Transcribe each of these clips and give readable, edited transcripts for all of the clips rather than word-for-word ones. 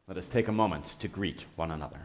Let us take a moment to greet one another.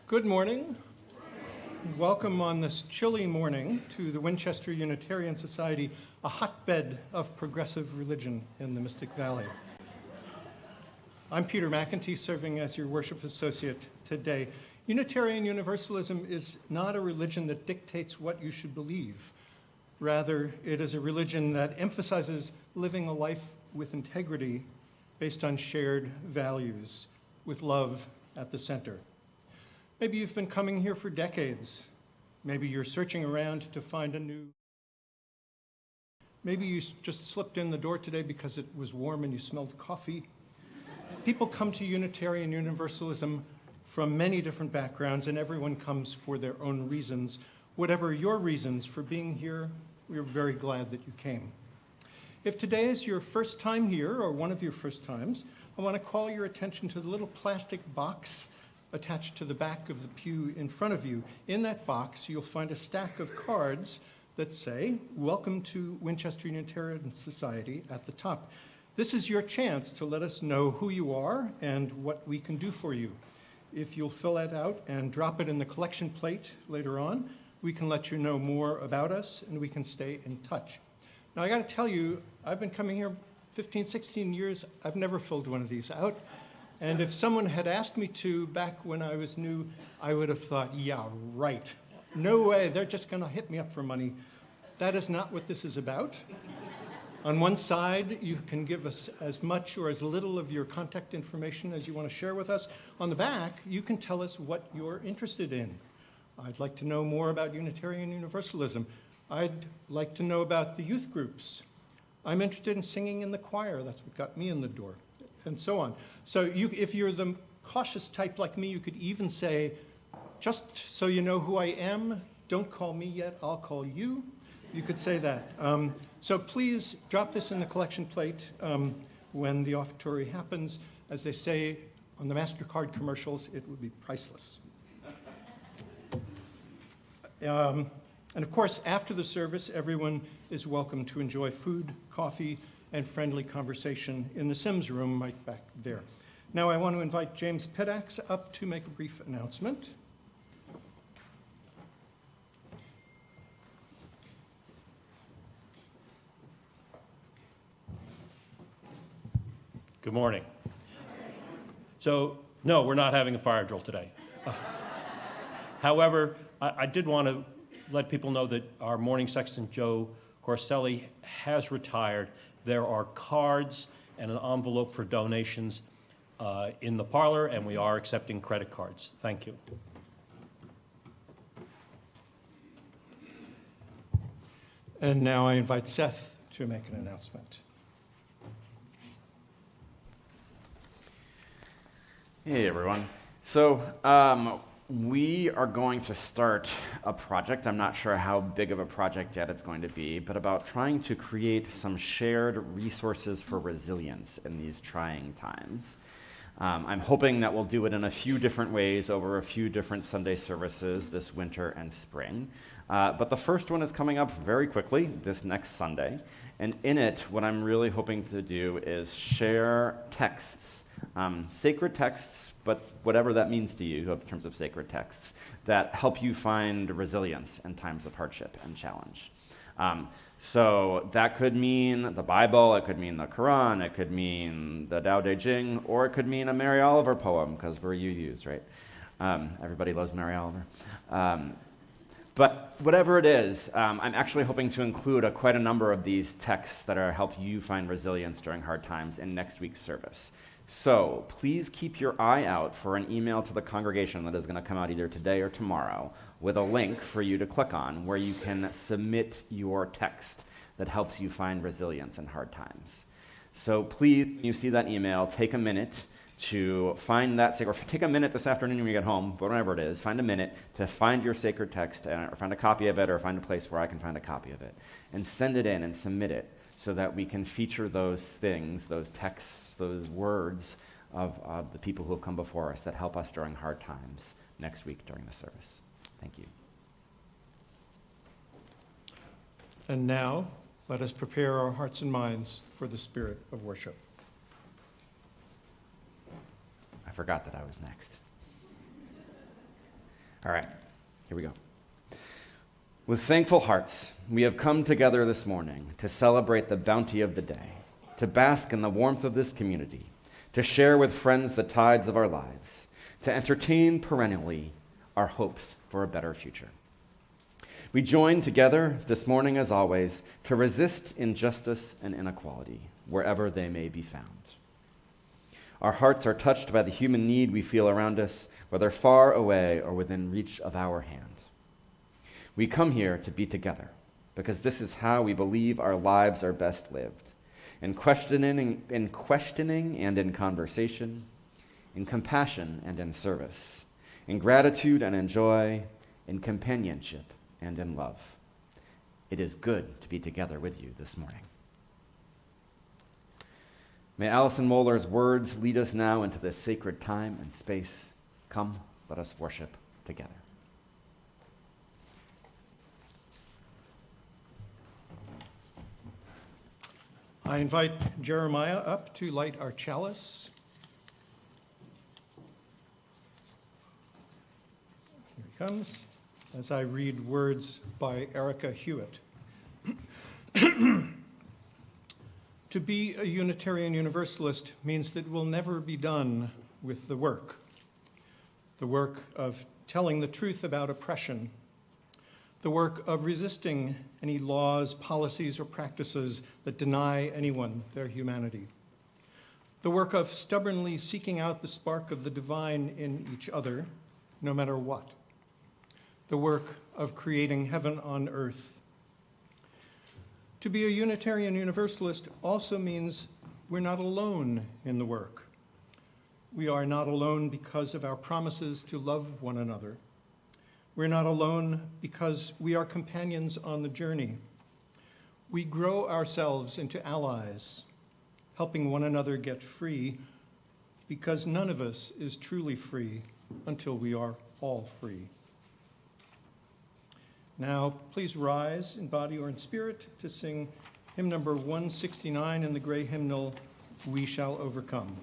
Good morning. Welcome on this chilly morning to the Winchester Unitarian Society, a hotbed of progressive religion in the Mystic Valley. I'm Peter McEntee, serving as your worship associate today. Unitarian Universalism is not a religion that dictates what you should believe. Rather, it is a religion that emphasizes living a life with integrity based on shared values, with love at the center. Maybe you've been coming here for decades. Maybe you're searching around to find a new. Maybe you just slipped in the door today because it was warm and you smelled coffee. People come to Unitarian Universalism from many different backgrounds, and everyone comes for their own reasons. Whatever your reasons for being here, we're very glad that you came. If today is your first time here, or one of your first times, I want to call your attention to the little plastic box attached to the back of the pew in front of you. In that box, you'll find a stack of cards that say, "Welcome to Winchester Unitarian Society" at the top. This is your chance to let us know who you are and what we can do for you. If you'll fill that out and drop it in the collection plate later on, we can let you know more about us and we can stay in touch. Now, I got to tell you, I've been coming here 15, 16 years. I've never filled one of these out. And if someone had asked me to back when I was new, I would have thought, yeah, right. No way, they're just going to hit me up for money. That is not what this is about. On one side, you can give us as much or as little of your contact information as you want to share with us. On the back, you can tell us what you're interested in. I'd like to know more about Unitarian Universalism. I'd like to know about the youth groups. I'm interested in singing in the choir. That's what got me in the door, and so on. So if you're the cautious type like me, you could even say, just so you know who I am, don't call me yet, I'll call you. You could say that. So please drop this in the collection plate when the offertory happens. As they say on the MasterCard commercials, it would be priceless. And of course, after the service, everyone is welcome to enjoy food, coffee, and friendly conversation in the Sims room right back there. Now I want to invite James Pittox up to make a brief announcement. Good morning. So, no, we're not having a fire drill today. However, I did want to let people know that our morning sexton, Joe Corselli, has retired. There are cards and an envelope for donations in the parlor, and we are accepting credit cards. Thank you. And now I invite Seth to make an announcement. Hey, everyone. So we are going to start a project. I'm not sure how big of a project yet it's going to be, but about trying to create some shared resources for resilience in these trying times. I'm hoping that we'll do it in a few different ways over a few different Sunday services this winter and spring. But the first one is coming up very quickly this next Sunday. And in it, what I'm really hoping to do is share texts, sacred texts, but whatever that means to you in terms of sacred texts, that help you find resilience in times of hardship and challenge. So that could mean the Bible, it could mean the Quran, it could mean the Tao Te Ching, or it could mean a Mary Oliver poem, because we're UUs, right? Everybody loves Mary Oliver. But whatever it is, I'm actually hoping to include quite a number of these texts that are help you find resilience during hard times in next week's service. So please keep your eye out for an email to the congregation that is going to come out either today or tomorrow with a link for you to click on where you can submit your text that helps you find resilience in hard times. So please, when you see that email, take a minute to find that sacred, or take a minute this afternoon when you get home, whatever it is, find a minute to find your sacred text, or find a copy of it, or find a place where I can find a copy of it, and send it in and submit it so that we can feature those things, those texts, those words of the people who have come before us that help us during hard times next week during the service. Thank you. And now, let us prepare our hearts and minds for the spirit of worship. I forgot that I was next. All right, here we go. With thankful hearts, we have come together this morning to celebrate the bounty of the day, to bask in the warmth of this community, to share with friends the tides of our lives, to entertain perennially our hopes for a better future. We join together this morning, as always, to resist injustice and inequality wherever they may be found. Our hearts are touched by the human need we feel around us, whether far away or within reach of our hand. We come here to be together because this is how we believe our lives are best lived, in questioning and in conversation, in compassion and in service, in gratitude and in joy, in companionship and in love. It is good to be together with you this morning. May Allison Mohler's words lead us now into this sacred time and space. Come, let us worship together. I invite Jeremiah up to light our chalice. Here he comes, as I read words by Erica Hewitt. To be a Unitarian Universalist means that we'll never be done with the work of telling the truth about oppression, the work of resisting any laws, policies, or practices that deny anyone their humanity, the work of stubbornly seeking out the spark of the divine in each other, no matter what, the work of creating heaven on earth. To be a Unitarian Universalist also means we're not alone in the work. We are not alone because of our promises to love one another. We're not alone because we are companions on the journey. We grow ourselves into allies, helping one another get free, because none of us is truly free until we are all free. Now, please rise in body or in spirit to sing hymn number 169 in the gray hymnal, We Shall Overcome.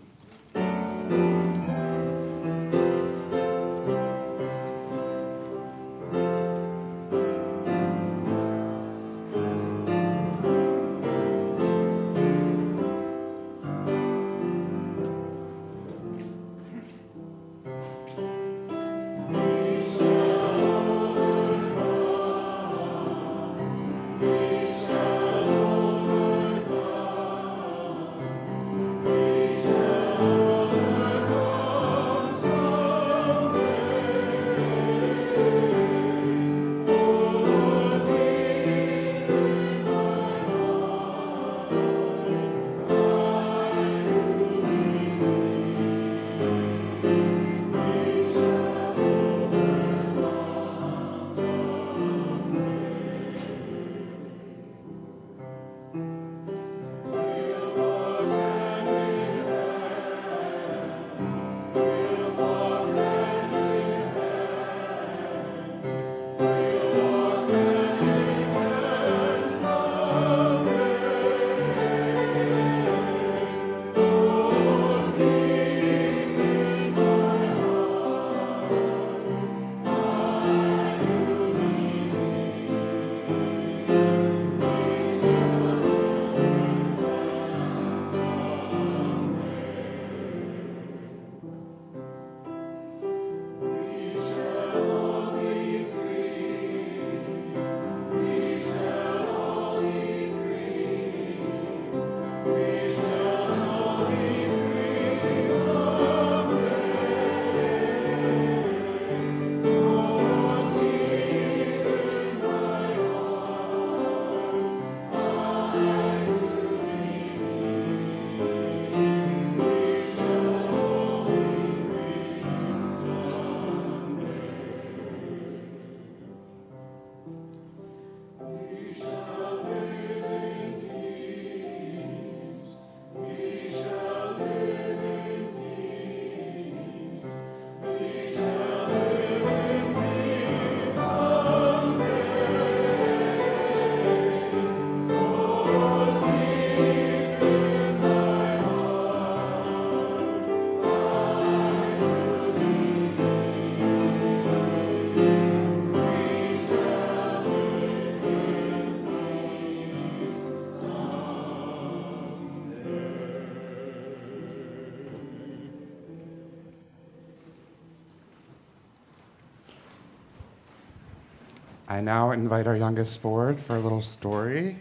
I now invite our youngest forward for a little story.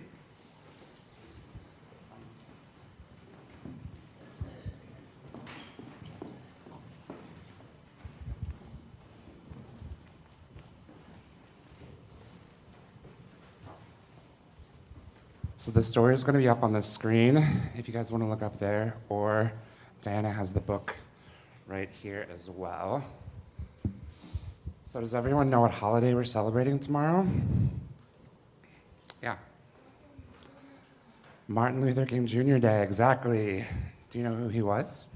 So the story is going to be up on the screen if you guys want to look up there, or Diana has the book right here as well. So does everyone know what holiday we're celebrating tomorrow? Yeah. Martin Luther King Jr. Day, exactly. Do you know who he was?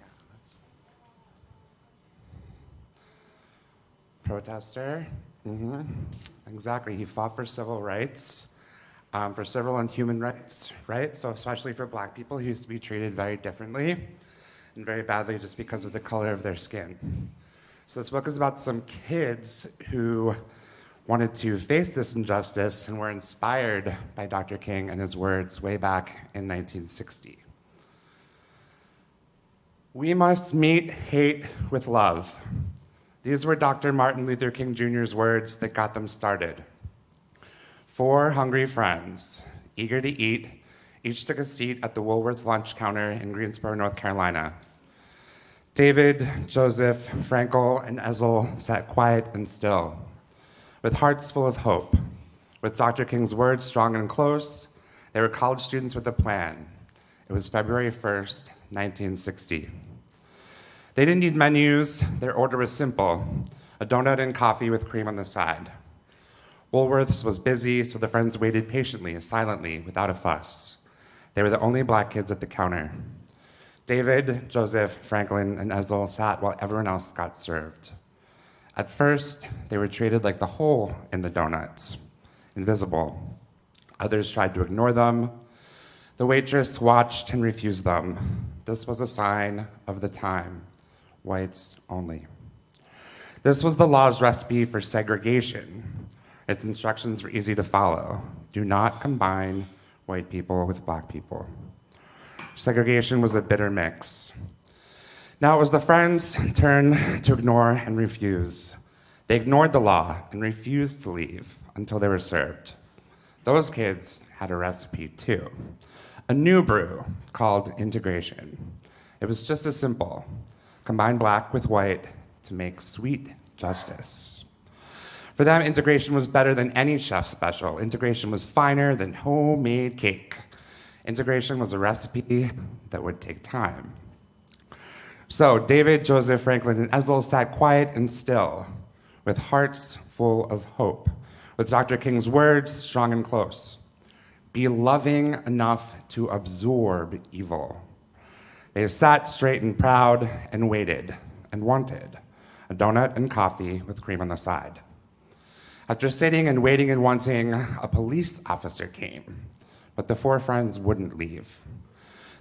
Yeah, protester. Exactly. He fought for civil rights, for civil and human rights, right? So especially for black people, he used to be treated very differently and very badly just because of the color of their skin. So this book is about some kids who wanted to face this injustice and were inspired by Dr. King and his words way back in 1960. We must meet hate with love. These were Dr. Martin Luther King Jr.'s words that got them started. 4 hungry friends, eager to eat, each took a seat at the Woolworth lunch counter in Greensboro, North Carolina. David, Joseph, Frankel, and Ezel sat quiet and still, with hearts full of hope. With Dr. King's words strong and close, they were college students with a plan. It was February 1st, 1960. They didn't need menus. Their order was simple: a donut and coffee with cream on the side. Woolworth's was busy, so the friends waited patiently, silently, without a fuss. They were the only black kids at the counter. David, Joseph, Franklin, and Ezel sat while everyone else got served. At first, they were treated like the hole in the donuts, invisible. Others tried to ignore them. The waitress watched and refused them. This was a sign of the time: whites only. This was the law's recipe for segregation. Its instructions were easy to follow. Do not combine white people with black people. Segregation was a bitter mix. Now it was the friends' turn to ignore and refuse. They ignored the law and refused to leave until they were served. Those kids had a recipe too. A new brew called integration. It was just as simple: combine black with white to make sweet justice. For them, integration was better than any chef's special. Integration was finer than homemade cake. Integration was a recipe that would take time. So David, Joseph, Franklin, and Ezel sat quiet and still, with hearts full of hope, with Dr. King's words strong and close. Be loving enough to absorb evil. They sat straight and proud and waited and wanted a donut and coffee with cream on the side. After sitting and waiting and wanting, a police officer came, but the 4 friends wouldn't leave.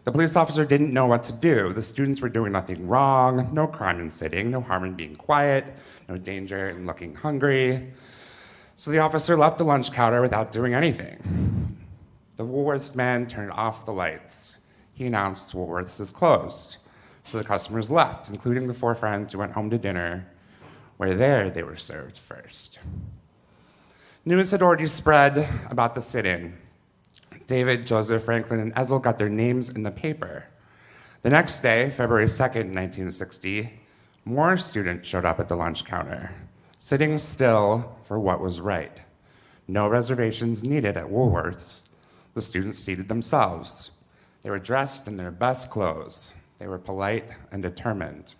The police officer didn't know what to do. The students were doing nothing wrong, no crime in sitting, no harm in being quiet, no danger in looking hungry. So the officer left the lunch counter without doing anything. The Woolworths man turned off the lights. He announced Woolworths is closed. So the customers left, including the 4 friends who went home to dinner, where there they were served first. News had already spread about the sit-in. David, Joseph, Franklin, and Ezel got their names in the paper. The next day, February 2nd, 1960, more students showed up at the lunch counter, sitting still for what was right. No reservations needed at Woolworths. The students seated themselves. They were dressed in their best clothes. They were polite and determined.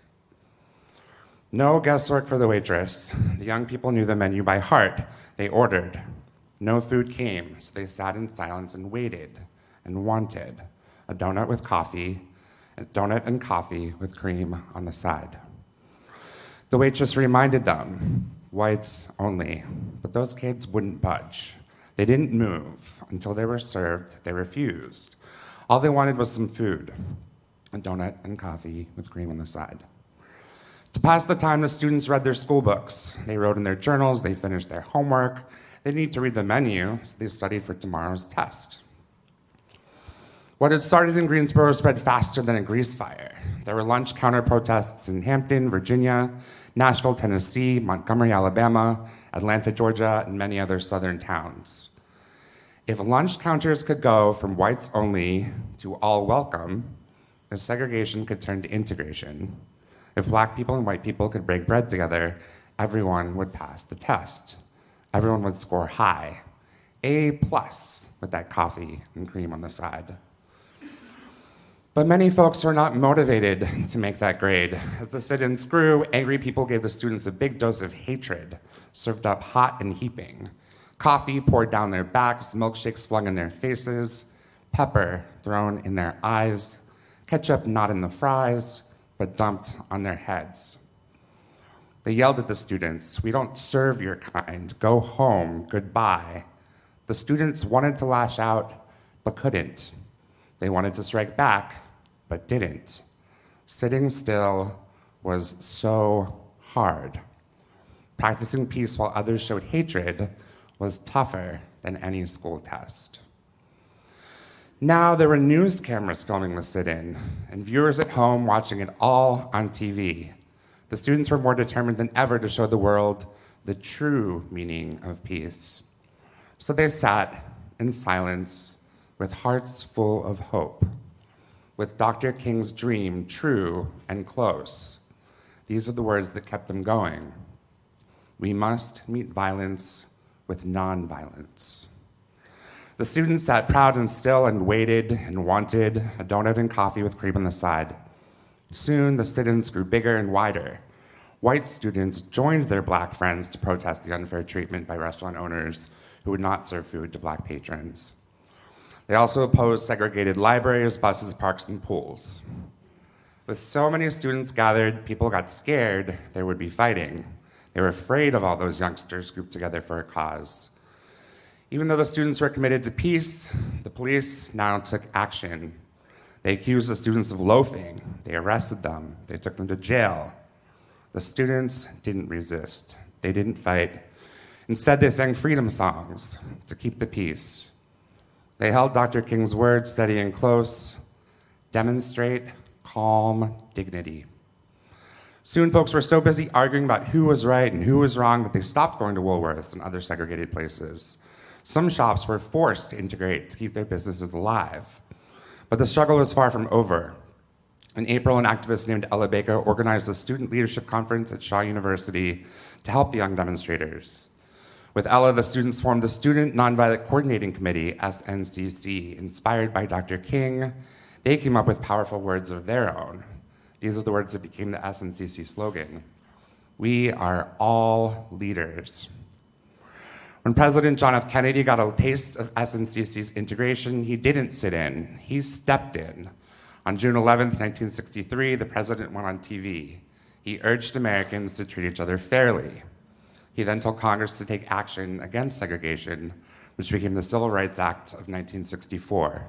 No guesswork for the waitress. The young people knew the menu by heart. They ordered. No food came, so they sat in silence and waited and wanted a donut with coffee, a donut and coffee with cream on the side. The waitress reminded them, whites only, but those kids wouldn't budge. They didn't move. Until they were served, they refused. All they wanted was some food, a donut and coffee with cream on the side. To pass the time, the students read their school books. They wrote in their journals, they finished their homework. They didn't need to read the menu, so they studied for tomorrow's test. What had started in Greensboro spread faster than a grease fire. There were lunch counter protests in Hampton, Virginia, Nashville, Tennessee, Montgomery, Alabama, Atlanta, Georgia, and many other southern towns. If lunch counters could go from whites only to all welcome, if segregation could turn to integration, if black people and white people could break bread together, everyone would pass the test. Everyone would score high, A+ with that coffee and cream on the side. But many folks were not motivated to make that grade. As the sit-ins grew, angry people gave the students a big dose of hatred, served up hot and heaping. Coffee poured down their backs, milkshakes flung in their faces, pepper thrown in their eyes, ketchup not in the fries, but dumped on their heads. They yelled at the students, "We don't serve your kind. Go home. Goodbye." The students wanted to lash out, but couldn't. They wanted to strike back, but didn't. Sitting still was so hard. Practicing peace while others showed hatred was tougher than any school test. Now there were news cameras filming the sit-in, and viewers at home watching it all on TV. The students were more determined than ever to show the world the true meaning of peace. So they sat in silence with hearts full of hope, with Dr. King's dream true and close. These are the words that kept them going. We must meet violence with nonviolence. The students sat proud and still and waited and wanted a donut and coffee with cream on the side. Soon the sit-ins grew bigger and wider. White students joined their black friends to protest the unfair treatment by restaurant owners who would not serve food to black patrons. They also opposed segregated libraries, buses, parks, and pools. With so many students gathered, people got scared there would be fighting. They were afraid of all those youngsters grouped together for a cause. Even though the students were committed to peace, the police now took action. They accused the students of loafing. They arrested them. They took them to jail. The students didn't resist. They didn't fight. Instead, they sang freedom songs to keep the peace. They held Dr. King's words steady and close. Demonstrate calm dignity. Soon, folks were so busy arguing about who was right and who was wrong that they stopped going to Woolworths and other segregated places. Some shops were forced to integrate to keep their businesses alive. But the struggle was far from over. In April, an activist named Ella Baker organized a student leadership conference at Shaw University to help the young demonstrators. With Ella, the students formed the Student Nonviolent Coordinating Committee, SNCC. Inspired by Dr. King, they came up with powerful words of their own. These are the words that became the SNCC slogan. We are all leaders. When President John F. Kennedy got a taste of SNCC's integration, he didn't sit in, he stepped in. On June 11th, 1963, the president went on TV. He urged Americans to treat each other fairly. He then told Congress to take action against segregation, which became the Civil Rights Act of 1964.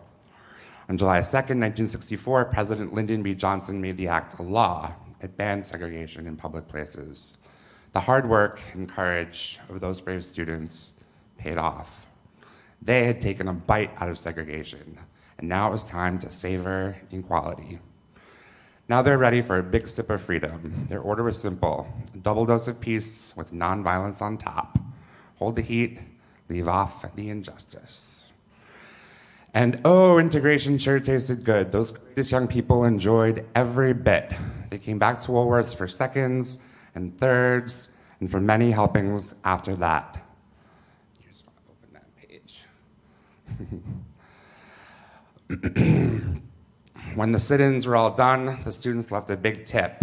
On July 2nd, 1964, President Lyndon B. Johnson made the act a law. It banned segregation in public places. The hard work and courage of those brave students paid off. They had taken a bite out of segregation, and now it was time to savor equality. Now they're ready for a big sip of freedom. Their order was simple: a double dose of peace with nonviolence on top. Hold the heat, leave off the injustice. And oh, integration sure tasted good. Those courageous young people enjoyed every bit. They came back to Woolworths for seconds and thirds, and for many helpings after that. Here's why I open that page. When the sit-ins were all done, the students left a big tip.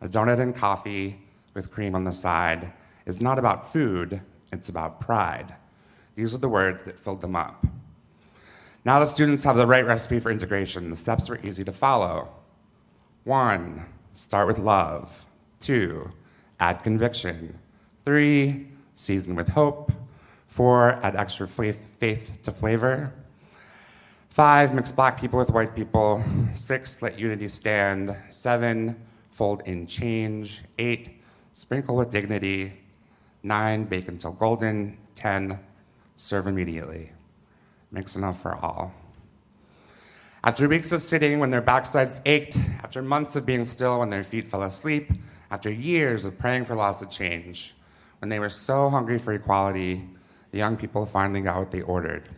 A donut and coffee with cream on the side is not about food, it's about pride. These are the words that filled them up. Now the students have the right recipe for integration. The steps were easy to follow. 1, start with love. 2, add conviction. 3, season with hope. 4, add extra faith to flavor. 5, mix black people with white people. 6, let unity stand. 7, fold in change. 8, sprinkle with dignity. 9, bake until golden. 10, serve immediately. Mix enough for all. After weeks of sitting when their backsides ached, after months of being still when their feet fell asleep, After years of praying for laws to change, when they were so hungry for equality, the young people finally got what they ordered.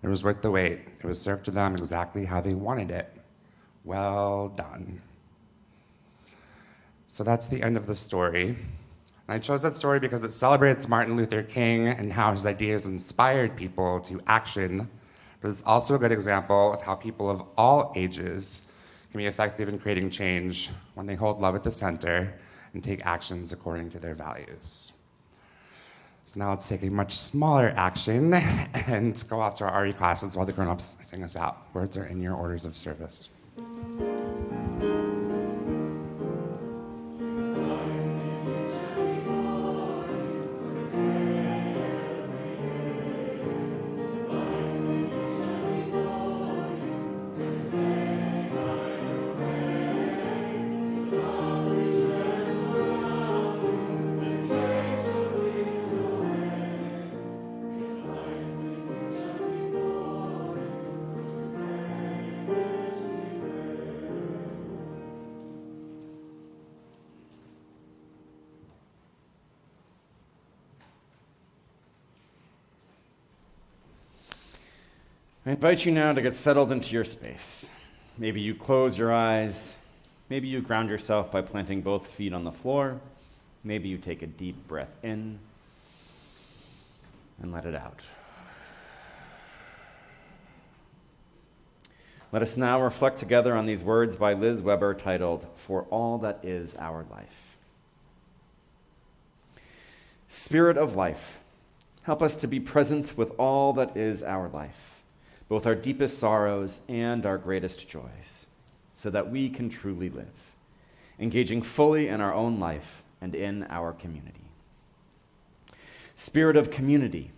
It was worth the wait. It was served to them exactly how they wanted it. Well done. So that's the end of the story. And I chose that story because it celebrates Martin Luther King and how his ideas inspired people to action, but it's also a good example of how people of all ages can be effective in creating change when they hold love at the center and take actions according to their values. So now let's take a much smaller action and go off to our RE classes while the grown-ups sing us out. Words are in your orders of service. I invite you now to get settled into your space. Maybe you close your eyes. Maybe you ground yourself by planting both feet on the floor. Maybe you take a deep breath in and let it out. Let us now reflect together on these words by Liz Weber titled, "For All That Is Our Life." Spirit of life, help us to be present with all that is our life, both our deepest sorrows and our greatest joys, so that we can truly live, engaging fully in our own life and in our community. Spirit of community,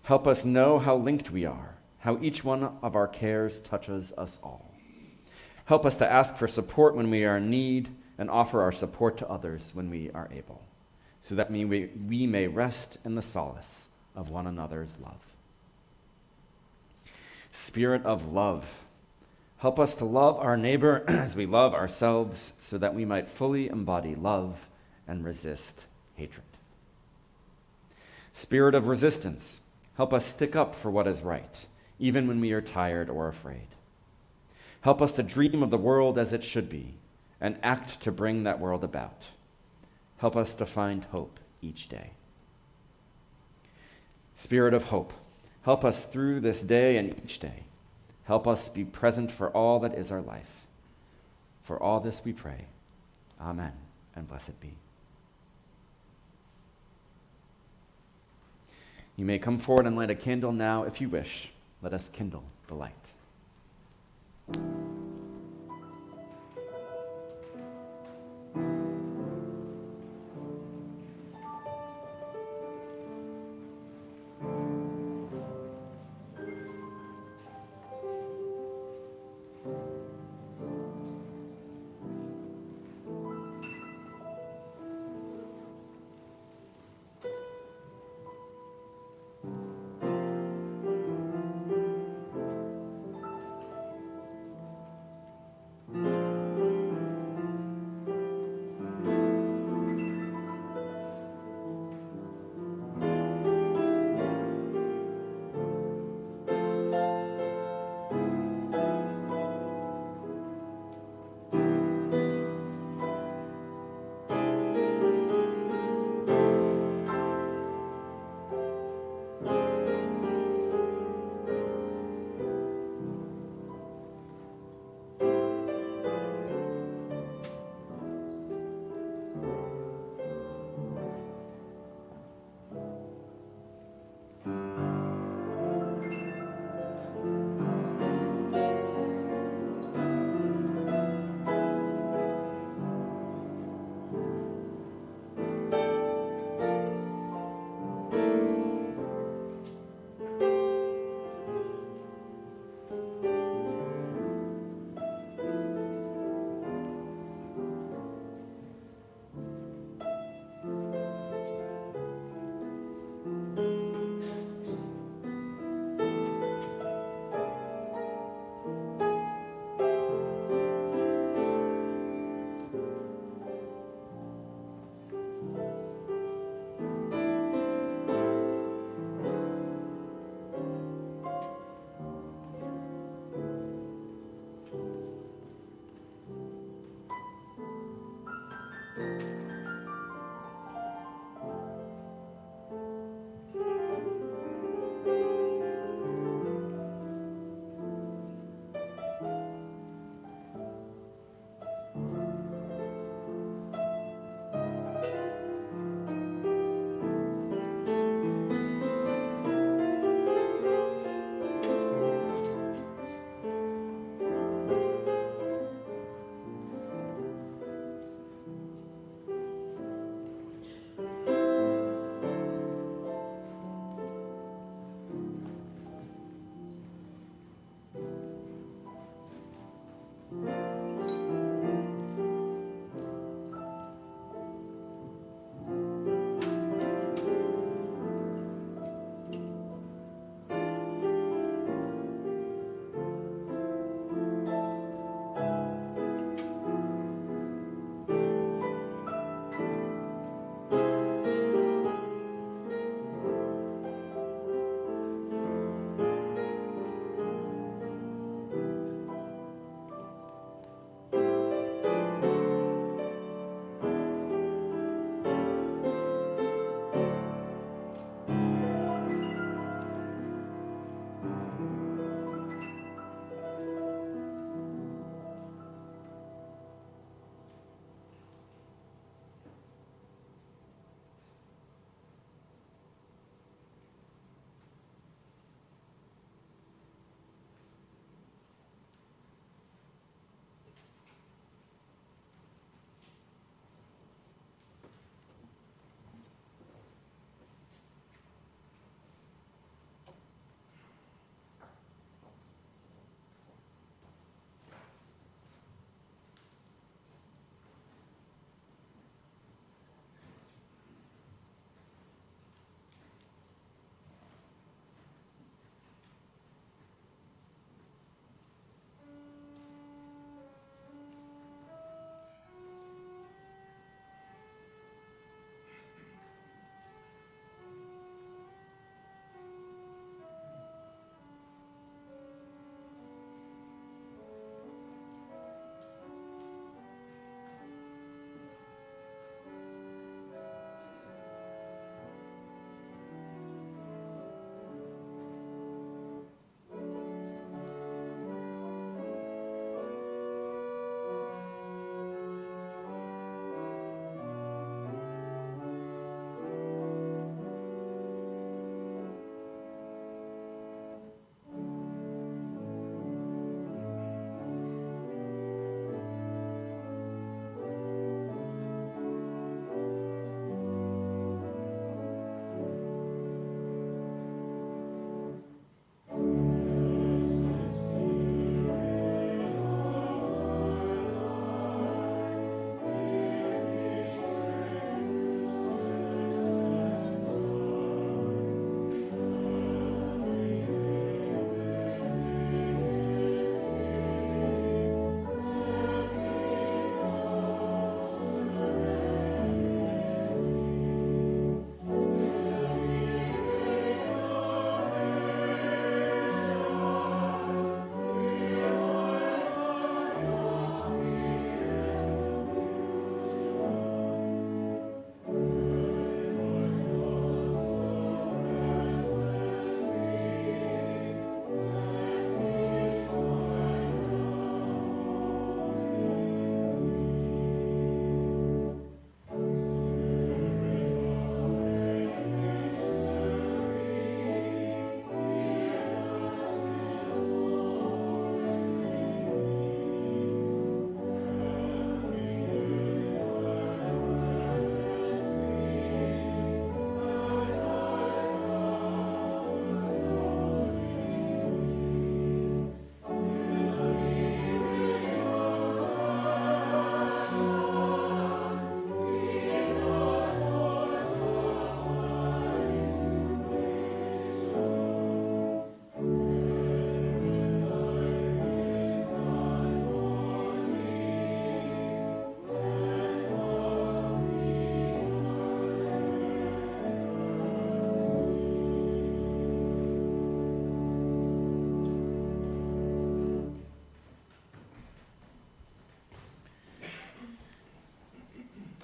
help us know how linked we are, how each one of our cares touches us all. Help us to ask for support when we are in need and offer our support to others when we are able, so that we may rest in the solace of one another's love. Spirit of love, help us to love our neighbor as we love ourselves, so that we might fully embody love and resist hatred. Spirit of resistance, help us stick up for what is right, even when we are tired or afraid. Help us to dream of the world as it should be and act to bring that world about. Help us to find hope each day. Spirit of hope, help us through this day and each day. Help us be present for all that is our life. For all this we pray. Amen, and blessed be. You may come forward and light a candle now if you wish. Let us kindle the light.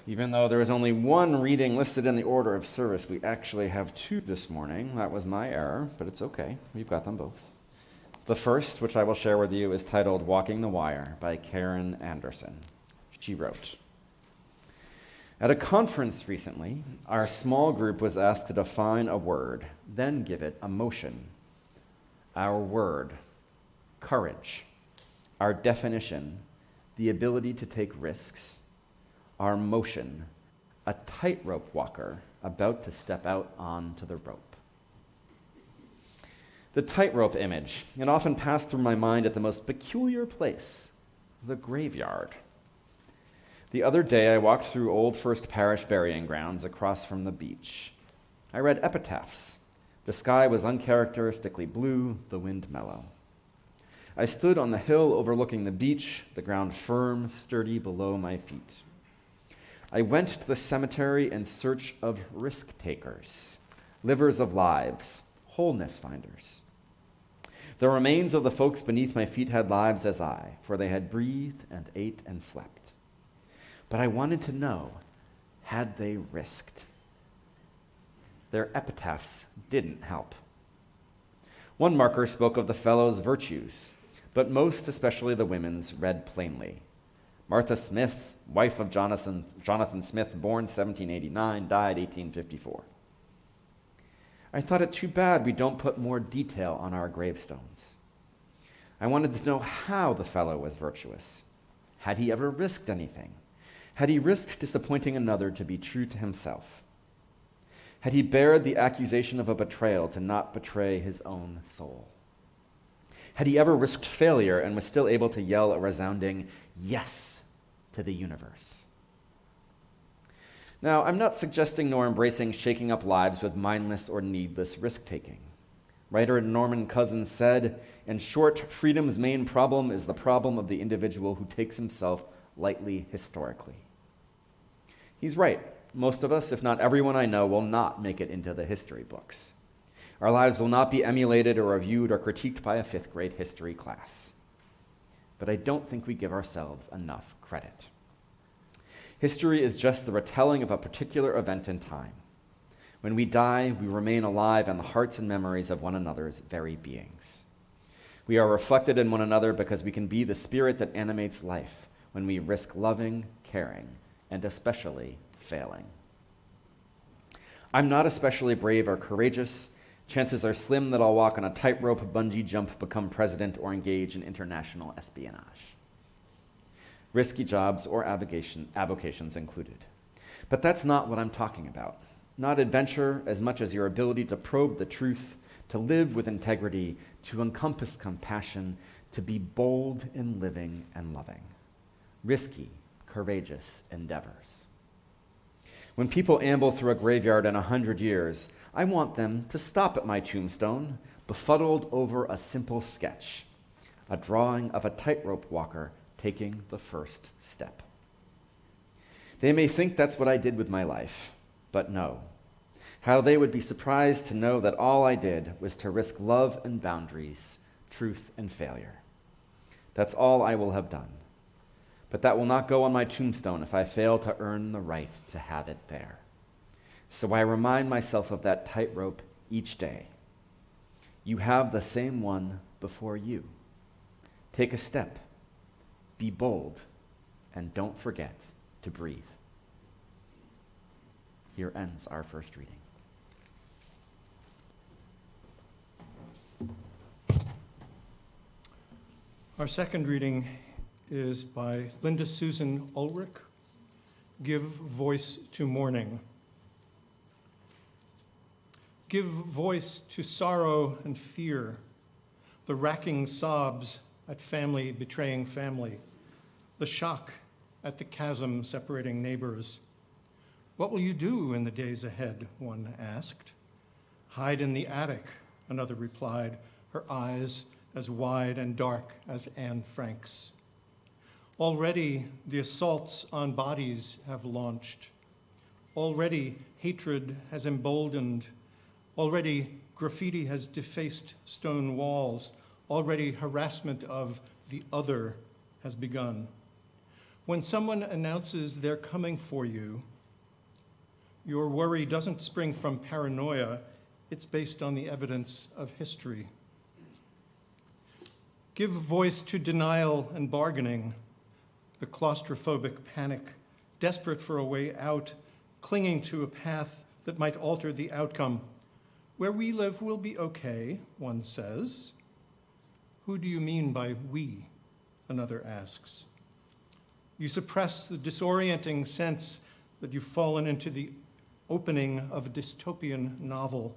Even though there is only one reading listed in the order of service, we actually have two this morning. That was my error, but it's okay. We've got them both. The first, which I will share with you, is titled Walking the Wire by Karen Anderson. She wrote, "At a conference recently, our small group was asked to define a word, then give it a motion. Our word, courage. Our definition, the ability to take risks. Our motion, a tightrope walker about to step out onto the rope." The tightrope image, it often passed through my mind at the most peculiar place, the graveyard. The other day, I walked through Old First Parish burying grounds across from the beach. I read epitaphs. The sky was uncharacteristically blue, the wind mellow. I stood on the hill overlooking the beach, the ground firm, sturdy below my feet. I went to the cemetery in search of risk takers, livers of lives, wholeness finders. The remains of the folks beneath my feet had lives as I, for they had breathed and ate and slept. But I wanted to know, had they risked? Their epitaphs didn't help. One marker spoke of the fellows' virtues, but most especially the women's read plainly. Martha Smith, wife of Jonathan Smith, born 1789, died 1854. I thought it too bad we don't put more detail on our gravestones. I wanted to know how the fellow was virtuous. Had he ever risked anything? Had he risked disappointing another to be true to himself? Had he bared the accusation of a betrayal to not betray his own soul? Had he ever risked failure and was still able to yell a resounding yes to the universe? Now, I'm not suggesting nor embracing shaking up lives with mindless or needless risk-taking. Writer Norman Cousins said, "In short, freedom's main problem is the problem of the individual who takes himself lightly historically." He's right. Most of us, if not everyone I know, will not make it into the history books. Our lives will not be emulated or reviewed or critiqued by a fifth-grade history class. But I don't think we give ourselves enough credit. History is just the retelling of a particular event in time. When we die, we remain alive in the hearts and memories of one another's very beings. We are reflected in one another because we can be the spirit that animates life when we risk loving, caring, and especially failing. I'm not especially brave or courageous. Chances are slim that I'll walk on a tightrope, bungee jump, become president, or engage in international espionage. Risky jobs or avocations included. But that's not what I'm talking about. Not adventure as much as your ability to probe the truth, to live with integrity, to encompass compassion, to be bold in living and loving. Risky, courageous endeavors. When people amble through a graveyard in 100 years, I want them to stop at my tombstone, befuddled over a simple sketch, a drawing of a tightrope walker taking the first step. They may think that's what I did with my life, but no. How they would be surprised to know that all I did was to risk love and boundaries, truth and failure. That's all I will have done. But that will not go on my tombstone if I fail to earn the right to have it there. So I remind myself of that tightrope each day. You have the same one before you. Take a step, be bold, and don't forget to breathe. Here ends our first reading. Our second reading is by Linda Susan Ulrich, Give Voice to Mourning. Give voice to sorrow and fear, the racking sobs at family betraying family, the shock at the chasm separating neighbors. What will you do in the days ahead, one asked. Hide in the attic, another replied, her eyes as wide and dark as Anne Frank's. Already the assaults on bodies have launched. Already hatred has emboldened. Already graffiti has defaced stone walls. Already harassment of the other has begun. When someone announces they're coming for you, your worry doesn't spring from paranoia, it's based on the evidence of history. Give voice to denial and bargaining, the claustrophobic panic, desperate for a way out, clinging to a path that might alter the outcome. Where we live will be okay, one says. Who do you mean by we? Another asks. You suppress the disorienting sense that you've fallen into the opening of a dystopian novel,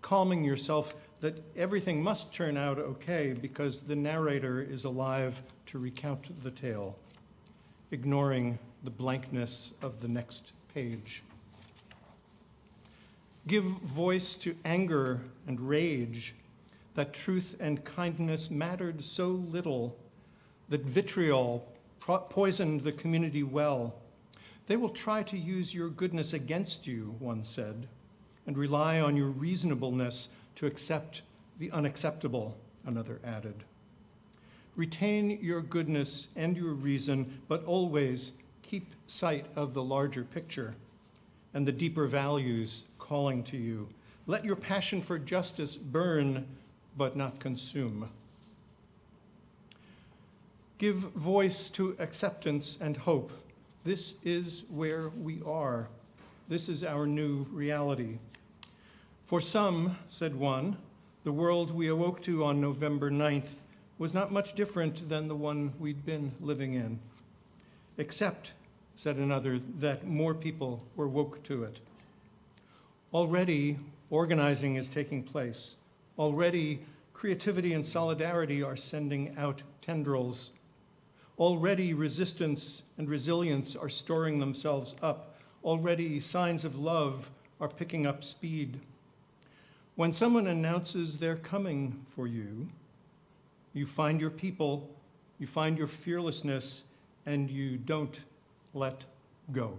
calming yourself that everything must turn out okay because the narrator is alive to recount the tale, ignoring the blankness of the next page. Give voice to anger and rage, that truth and kindness mattered so little, that vitriol poisoned the community well. They will try to use your goodness against you, one said, and rely on your reasonableness to accept the unacceptable, another added. Retain your goodness and your reason, but always keep sight of the larger picture and the deeper values calling to you. Let your passion for justice burn, but not consume. Give voice to acceptance and hope. This is where we are. This is our new reality. For some, said one, the world we awoke to on November 9th was not much different than the one we'd been living in. Except, said another, that more people were woke to it. Already, organizing is taking place. Already, creativity and solidarity are sending out tendrils. Already, resistance and resilience are storing themselves up. Already, signs of love are picking up speed. When someone announces they're coming for you, you find your people, you find your fearlessness, and you don't let go.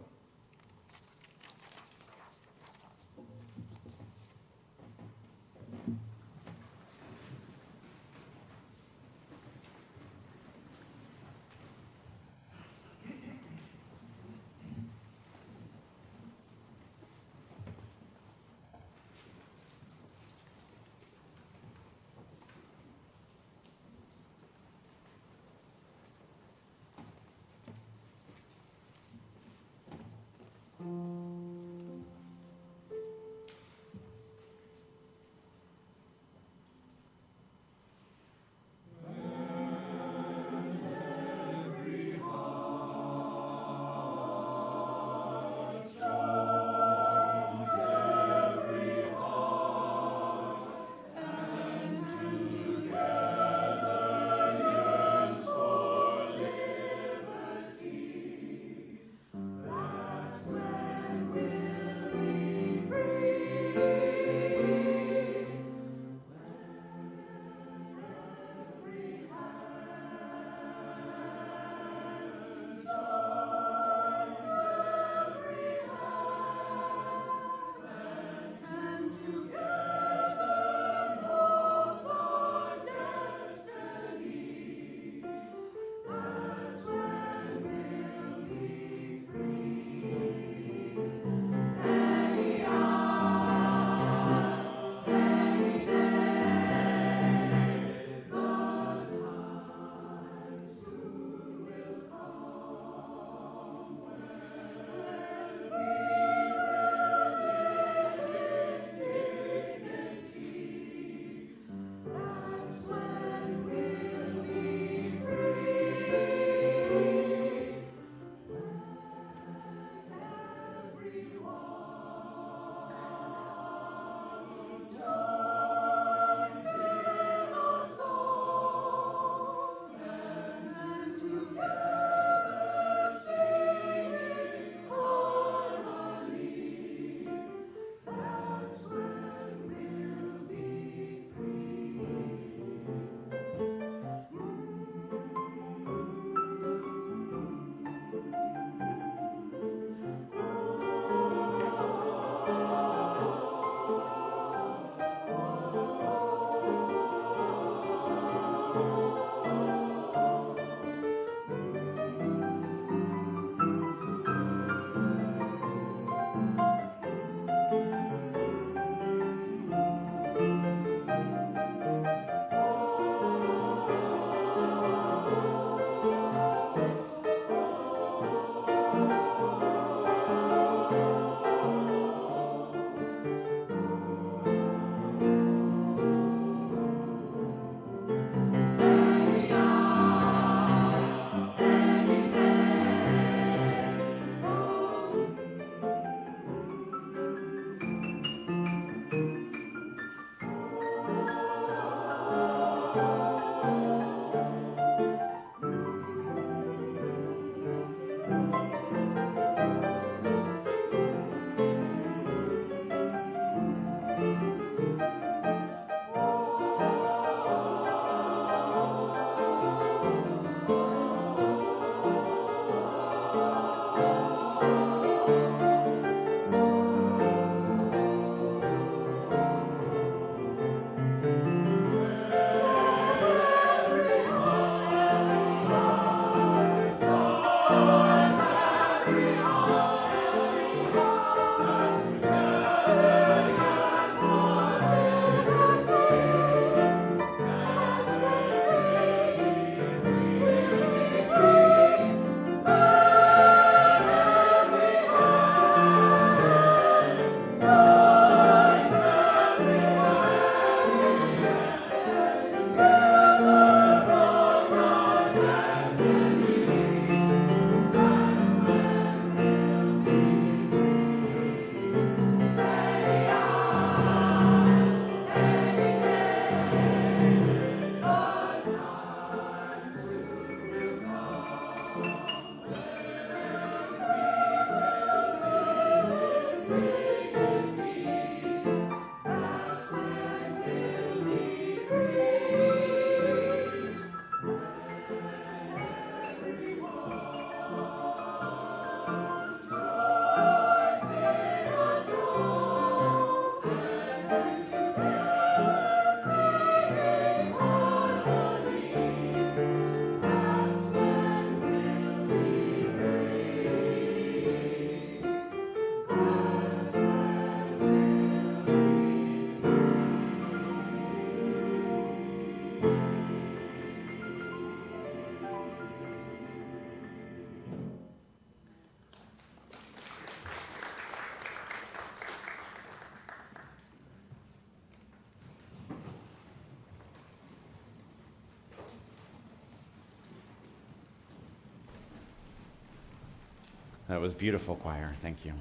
That was beautiful, choir. Thank you.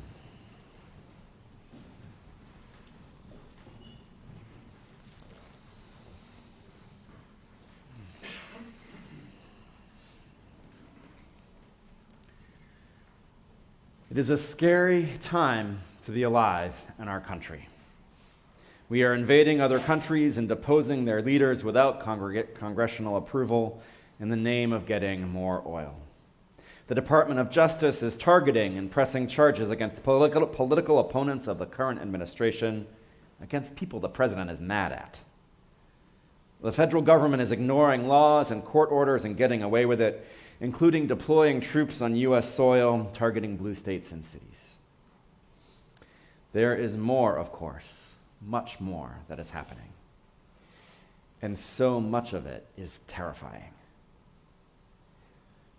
It is a scary time to be alive in our country. We are invading other countries and deposing their leaders without congressional approval in the name of getting more oil. The Department of Justice is targeting and pressing charges against political opponents of the current administration, against people the president is mad at. The federal government is ignoring laws and court orders and getting away with it, including deploying troops on U.S. soil, targeting blue states and cities. There is more, of course, much more that is happening. And so much of it is terrifying.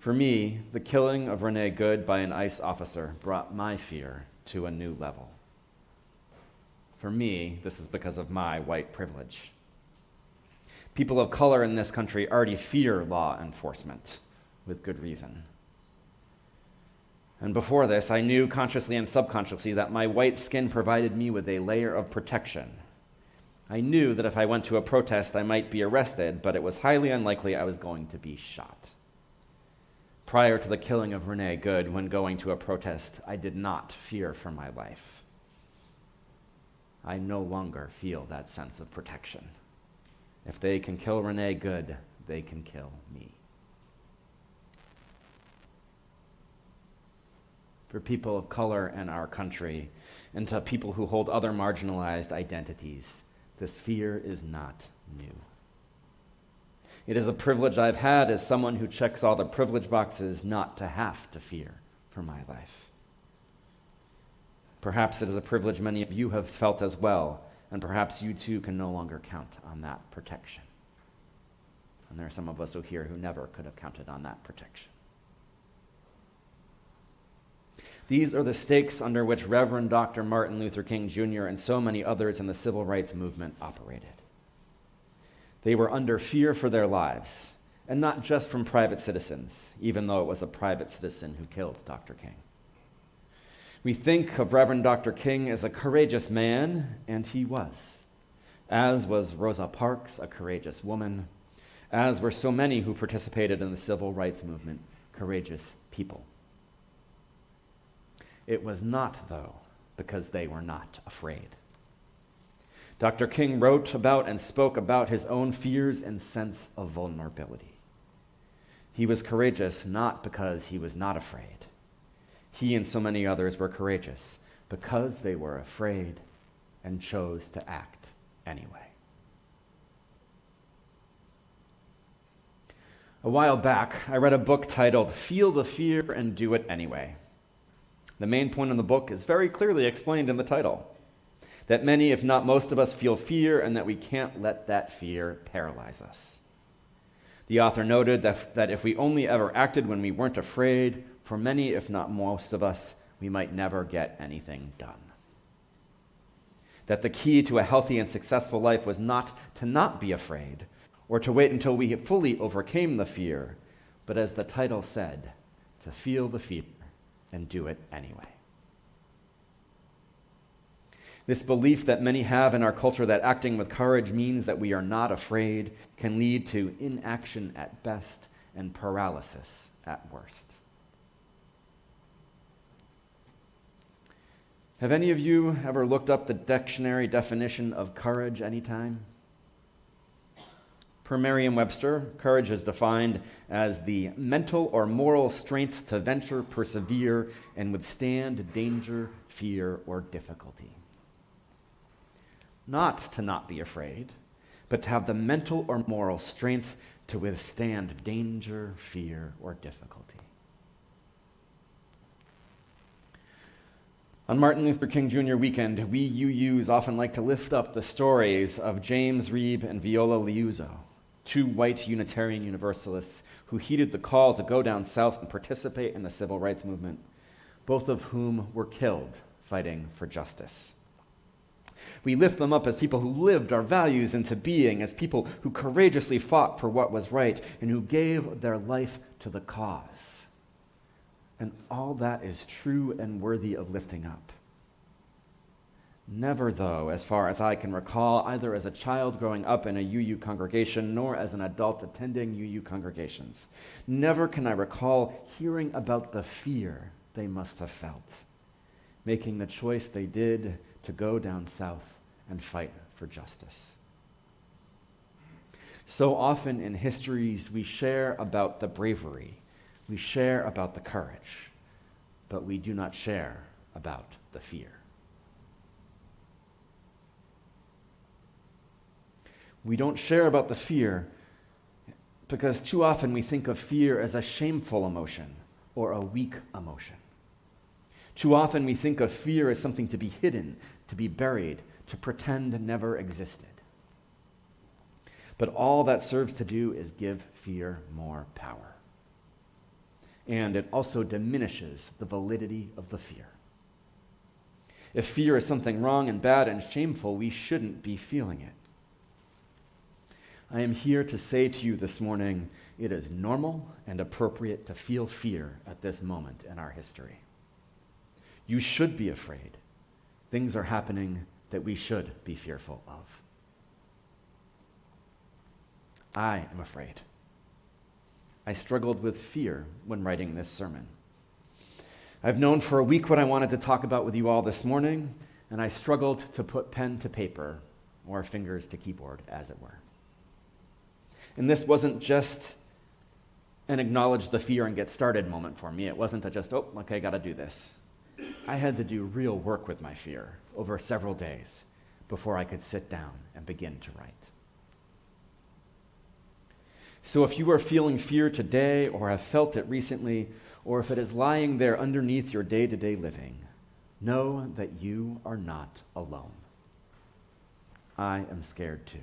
For me, the killing of Renee Good by an ICE officer brought my fear to a new level. For me, this is because of my white privilege. People of color in this country already fear law enforcement, with good reason. And before this, I knew consciously and subconsciously that my white skin provided me with a layer of protection. I knew that if I went to a protest, I might be arrested, but it was highly unlikely I was going to be shot. Prior to the killing of Renee Good, when going to a protest, I did not fear for my life. I no longer feel that sense of protection. If they can kill Renee Good, they can kill me. For people of color in our country, and to people who hold other marginalized identities, this fear is not new. It is a privilege I've had as someone who checks all the privilege boxes not to have to fear for my life. Perhaps it is a privilege many of you have felt as well, and perhaps you too can no longer count on that protection. And there are some of us here who never could have counted on that protection. These are the stakes under which Reverend Dr. Martin Luther King Jr. and so many others in the civil rights movement operated. They were under fear for their lives, and not just from private citizens, even though it was a private citizen who killed Dr. King. We think of Reverend Dr. King as a courageous man, and he was. As was Rosa Parks, a courageous woman. As were so many who participated in the civil rights movement, courageous people. It was not, though, because they were not afraid. Dr. King wrote about and spoke about his own fears and sense of vulnerability. He was courageous not because he was not afraid. He and so many others were courageous because they were afraid and chose to act anyway. A while back, I read a book titled Feel the Fear and Do It Anyway. The main point in the book is very clearly explained in the title, that many, if not most of us, feel fear and that we can't let that fear paralyze us. The author noted that if we only ever acted when we weren't afraid, for many, if not most of us, we might never get anything done. That the key to a healthy and successful life was not to not be afraid or to wait until we fully overcame the fear, but as the title said, to feel the fear and do it anyway. This belief that many have in our culture that acting with courage means that we are not afraid can lead to inaction at best and paralysis at worst. Have any of you ever looked up the dictionary definition of courage anytime? Per Merriam-Webster, courage is defined as the mental or moral strength to venture, persevere, and withstand danger, fear, or difficulty. Not to not be afraid, but to have the mental or moral strength to withstand danger, fear, or difficulty. On Martin Luther King Jr. weekend, we UUs often like to lift up the stories of James Reeb and Viola Liuzzo, two white Unitarian Universalists who heeded the call to go down south and participate in the civil rights movement, both of whom were killed fighting for justice. We lift them up as people who lived our values into being, as people who courageously fought for what was right and who gave their life to the cause. And all that is true and worthy of lifting up. Never, though, as far as I can recall, either as a child growing up in a UU congregation, nor as an adult attending UU congregations, never can I recall hearing about the fear they must have felt, making the choice they did to go down south and fight for justice. So often in histories, we share about the bravery, we share about the courage, but we do not share about the fear. We don't share about the fear because too often we think of fear as a shameful emotion or a weak emotion. Too often we think of fear as something to be hidden, to be buried, to pretend never existed. But all that serves to do is give fear more power. And it also diminishes the validity of the fear. If fear is something wrong and bad and shameful, we shouldn't be feeling it. I am here to say to you this morning, it is normal and appropriate to feel fear at this moment in our history. You should be afraid. Things are happening that we should be fearful of. I am afraid. I struggled with fear when writing this sermon. I've known for a week what I wanted to talk about with you all this morning, and I struggled to put pen to paper, or fingers to keyboard, as it were. And this wasn't just an acknowledge the fear and get started moment for me. It wasn't a just, oh, okay, gotta do this. I had to do real work with my fear over several days before I could sit down and begin to write. So if you are feeling fear today or have felt it recently, or if it is lying there underneath your day-to-day living, know that you are not alone. I am scared too.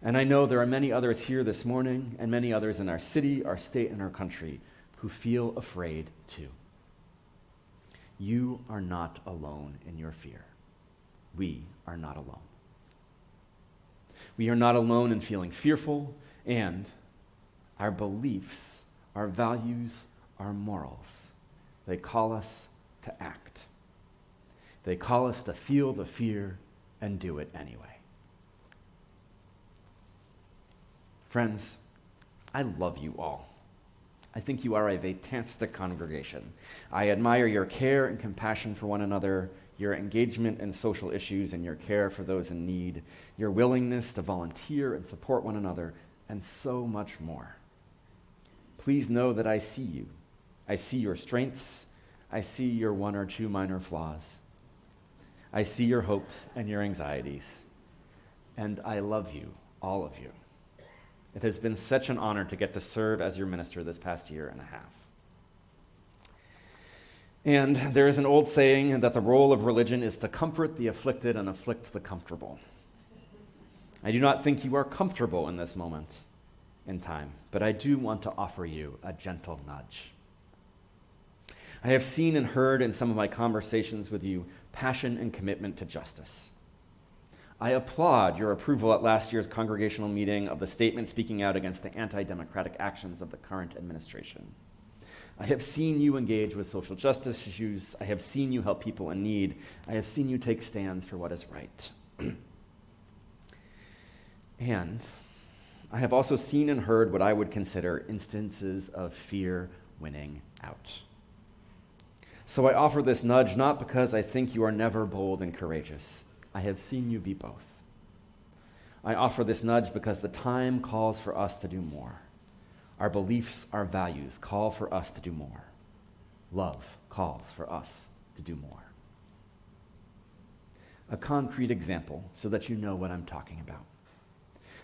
And I know there are many others here this morning and many others in our city, our state, and our country who feel afraid too. You are not alone in your fear. We are not alone. We are not alone in feeling fearful, and our beliefs, our values, our morals, they call us to act. They call us to feel the fear and do it anyway. Friends, I love you all. I think you are a fantastic congregation. I admire your care and compassion for one another, your engagement in social issues and your care for those in need, your willingness to volunteer and support one another, and so much more. Please know that I see you. I see your strengths. I see your one or two minor flaws. I see your hopes and your anxieties. And I love you, all of you. It has been such an honor to get to serve as your minister this past year and a half. And there is an old saying that the role of religion is to comfort the afflicted and afflict the comfortable. I do not think you are comfortable in this moment in time, but I do want to offer you a gentle nudge. I have seen and heard in some of my conversations with you passion and commitment to justice. I applaud your approval at last year's congregational meeting of the statement speaking out against the anti-democratic actions of the current administration. I have seen you engage with social justice issues. I have seen you help people in need. I have seen you take stands for what is right. And I have also seen and heard what I would consider instances of fear winning out. So I offer this nudge not because I think you are never bold and courageous. I have seen you be both. I offer this nudge because the time calls for us to do more. Our beliefs, our values call for us to do more. Love calls for us to do more. A concrete example so that you know what I'm talking about.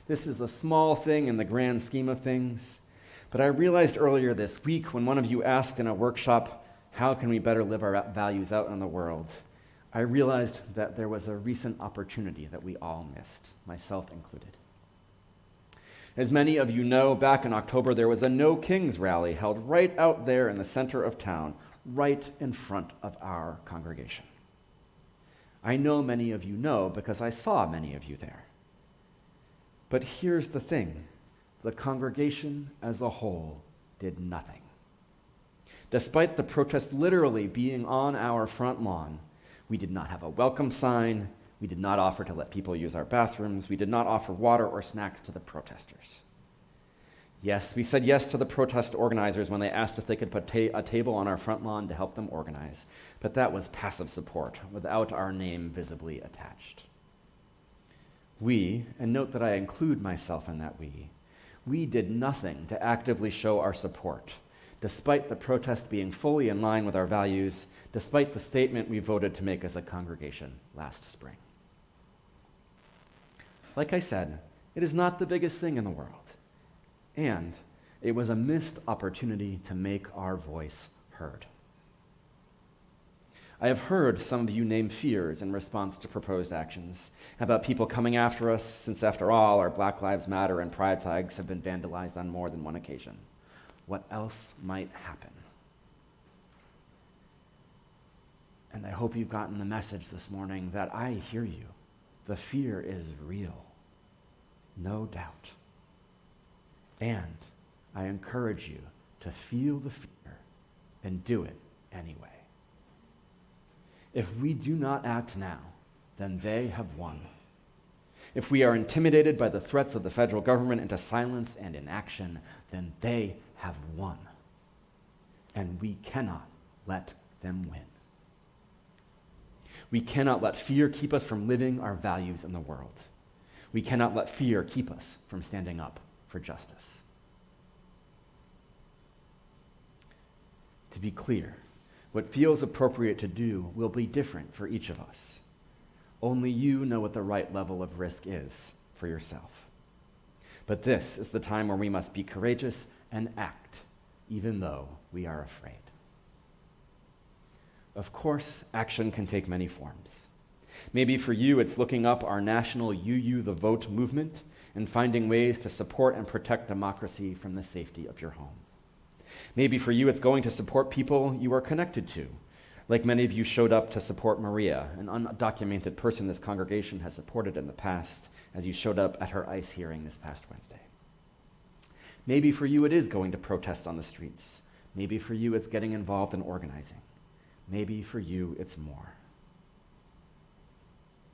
This is a small thing in the grand scheme of things, but I realized earlier this week when one of you asked in a workshop, how can we better live our values out in the world? I realized that there was a recent opportunity that we all missed, myself included. As many of you know, back in October, there was a No Kings rally held right out there in the center of town, right in front of our congregation. I know many of you know because I saw many of you there. But here's the thing, the congregation as a whole did nothing. Despite the protest literally being on our front lawn, we did not have a welcome sign. We did not offer to let people use our bathrooms. We did not offer water or snacks to the protesters. Yes, we said yes to the protest organizers when they asked if they could put a table on our front lawn to help them organize, but that was passive support without our name visibly attached. We, and note that I include myself in that we did nothing to actively show our support, despite the protest being fully in line with our values, despite the statement we voted to make as a congregation last spring. Like I said, it is not the biggest thing in the world, and it was a missed opportunity to make our voice heard. I have heard some of you name fears in response to proposed actions about people coming after us, since after all, our Black Lives Matter and pride flags have been vandalized on more than one occasion. What else might happen? And I hope you've gotten the message this morning that I hear you. The fear is real, no doubt. And I encourage you to feel the fear and do it anyway. If we do not act now, then they have won. If we are intimidated by the threats of the federal government into silence and inaction, then they have won. And we cannot let them win. We cannot let fear keep us from living our values in the world. We cannot let fear keep us from standing up for justice. To be clear, what feels appropriate to do will be different for each of us. Only you know what the right level of risk is for yourself. But this is the time where we must be courageous and act, even though we are afraid. Of course, action can take many forms. Maybe for you, it's looking up our national You the Vote movement and finding ways to support and protect democracy from the safety of your home. Maybe for you, it's going to support people you are connected to, like many of you showed up to support Maria, an undocumented person this congregation has supported in the past, as you showed up at her ICE hearing this past Wednesday. Maybe for you, it is going to protests on the streets. Maybe for you, it's getting involved in organizing. Maybe for you, it's more.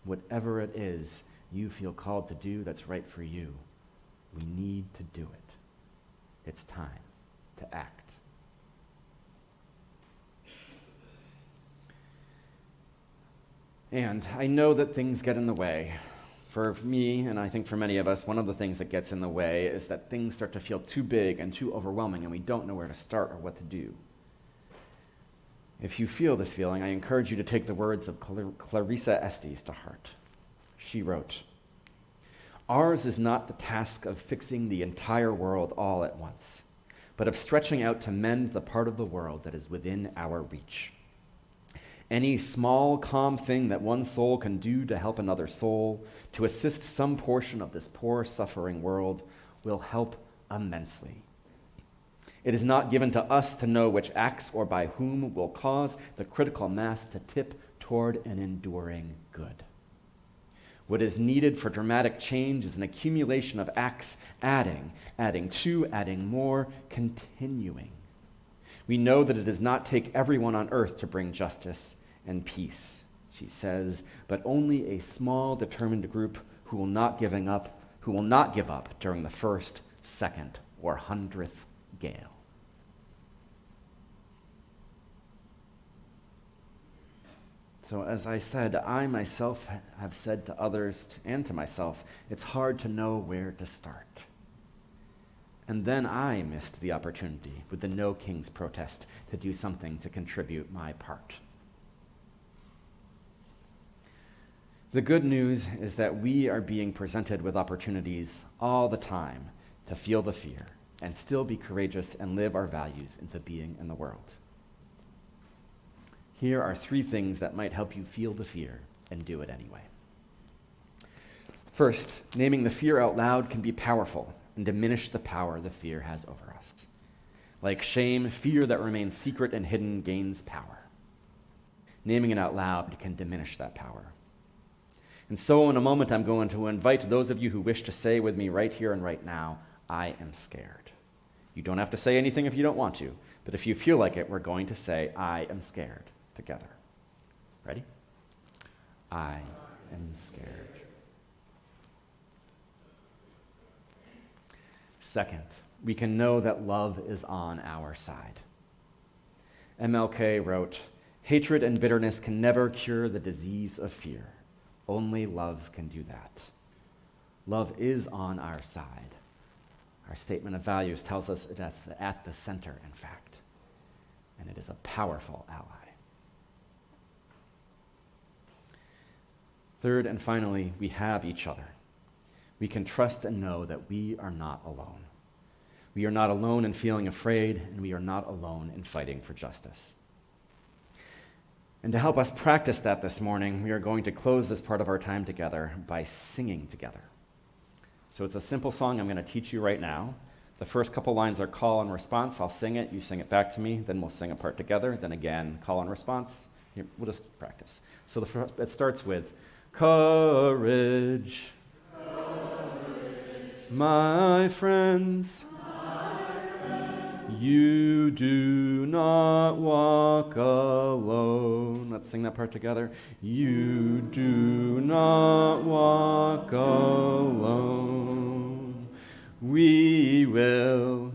Whatever it is you feel called to do that's right for you, we need to do it. It's time to act. And I know that things get in the way. For me, and I think for many of us, one of the things that gets in the way is that things start to feel too big and too overwhelming, and we don't know where to start or what to do. If you feel this feeling, I encourage you to take the words of Clarissa Estes to heart. She wrote, "Ours is not the task of fixing the entire world all at once, but of stretching out to mend the part of the world that is within our reach. Any small, calm thing that one soul can do to help another soul, to assist some portion of this poor, suffering world, will help immensely. It is not given to us to know which acts or by whom will cause the critical mass to tip toward an enduring good. What is needed for dramatic change is an accumulation of acts, adding to, adding more, continuing. We know that it does not take everyone on earth to bring justice and peace," she says, "but only a small, determined group who will not give up during the first, second, or 100th gale." So as I said, I myself have said to others and to myself, it's hard to know where to start. And then I missed the opportunity with the No Kings protest to do something to contribute my part. The good news is that we are being presented with opportunities all the time to feel the fear and still be courageous and live our values into being in the world. Here are 3 things that might help you feel the fear and do it anyway. First, naming the fear out loud can be powerful and diminish the power the fear has over us. Like shame, fear that remains secret and hidden gains power. Naming it out loud can diminish that power. And so in a moment, I'm going to invite those of you who wish to say with me right here and right now, I am scared. You don't have to say anything if you don't want to, But if you feel like it, we're going to say, I am scared together. Ready? I am scared. Second, we can know that love is on our side. MLK wrote, hatred and bitterness can never cure the disease of fear. Only love can do that. Love is on our side. Our statement of values tells us it's at the center, in fact, and it is a powerful ally. Third and finally, we have each other. We can trust and know that we are not alone. We are not alone in feeling afraid, and we are not alone in fighting for justice. And to help us practice that this morning, we are going to close this part of our time together by singing together. So it's a simple song I'm going to teach you right now. The first couple lines are call and response. I'll sing it, you sing it back to me, then we'll sing a part together, then again, call and response. Here, we'll just practice. So it starts with, courage, my friends, you do not walk alone. Let's sing that part together. You do not walk alone. We will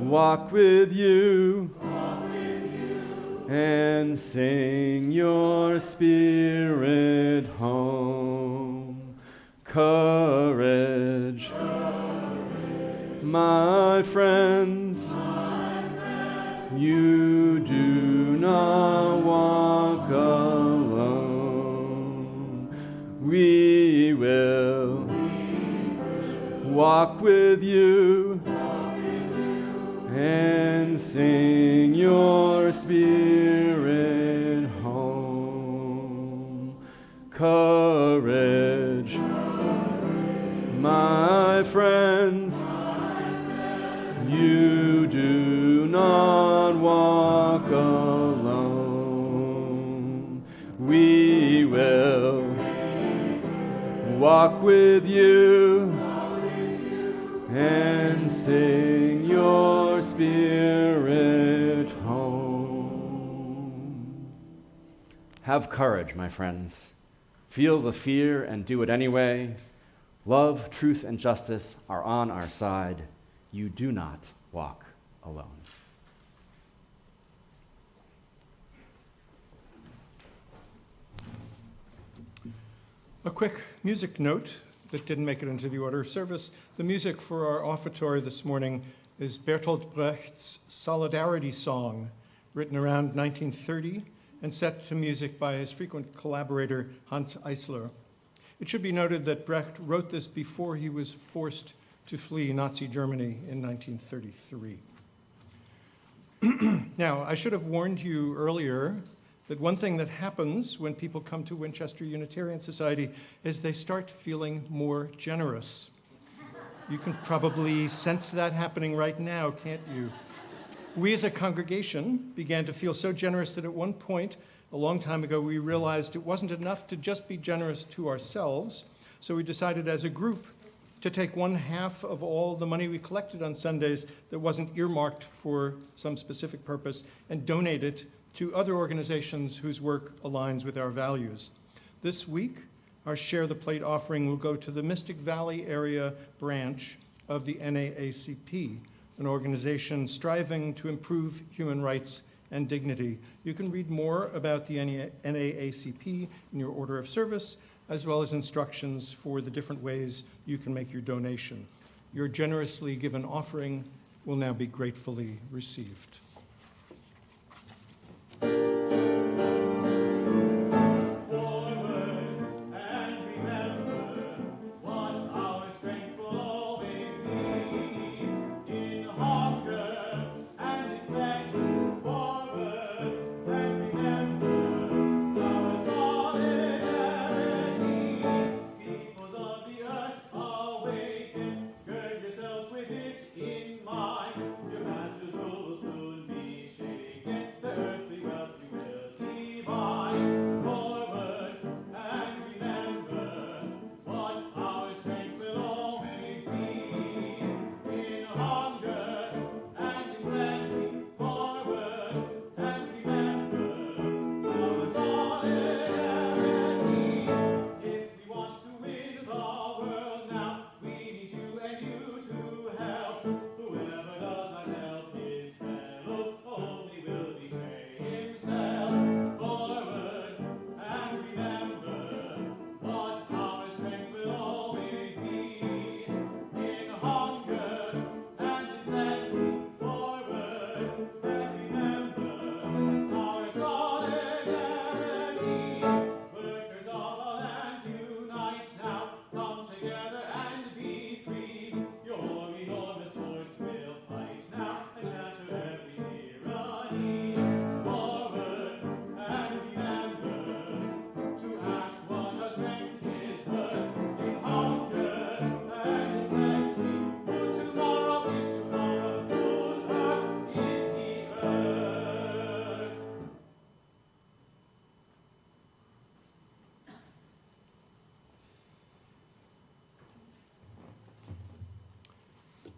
walk with you and sing your spirit home. Courage, my friends, you do not walk alone. We will walk with you and sing your spirit home. Courage, my friends, you do not walk alone. We will walk with you and sing your spirit home. Have courage, my friends. Feel the fear and do it anyway. Love, truth, and justice are on our side. You do not walk alone. A quick music note that didn't make it into the order of service. The music for our offertory this morning is Bertolt Brecht's Solidarity Song, written around 1930 and set to music by his frequent collaborator Hans Eisler. It should be noted that Brecht wrote this before he was forced to flee Nazi Germany in 1933. Now, I should have warned you earlier that one thing that happens when people come to Winchester Unitarian Society is they start feeling more generous. You can probably sense that happening right now, can't you? We as a congregation began to feel so generous that at one point, a long time ago, we realized it wasn't enough to just be generous to ourselves, so we decided as a group to take 1/2 of all the money we collected on Sundays that wasn't earmarked for some specific purpose and donate it to other organizations whose work aligns with our values. This week, our Share the Plate offering will go to the Mystic Valley area branch of the NAACP, an organization striving to improve human rights and dignity. You can read more about the NAACP in your order of service, as well as instructions for the different ways you can make your donation. Your generously given offering will now be gratefully received. With this in mind, your masters rule will soon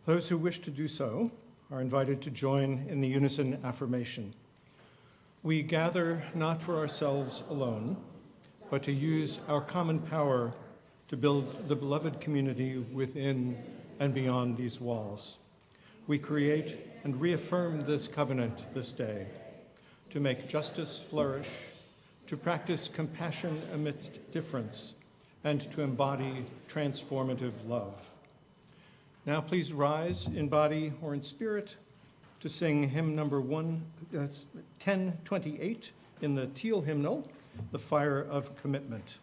Those who wish to do so are invited to join in the unison affirmation. We gather not for ourselves alone, but to use our common power to build the beloved community within and beyond these walls. We create and reaffirm this covenant this day, to make justice flourish, to practice compassion amidst difference, and to embody transformative love. Now please rise in body or in spirit to sing hymn number 1028 in the Teal hymnal, The Fire of Commitment.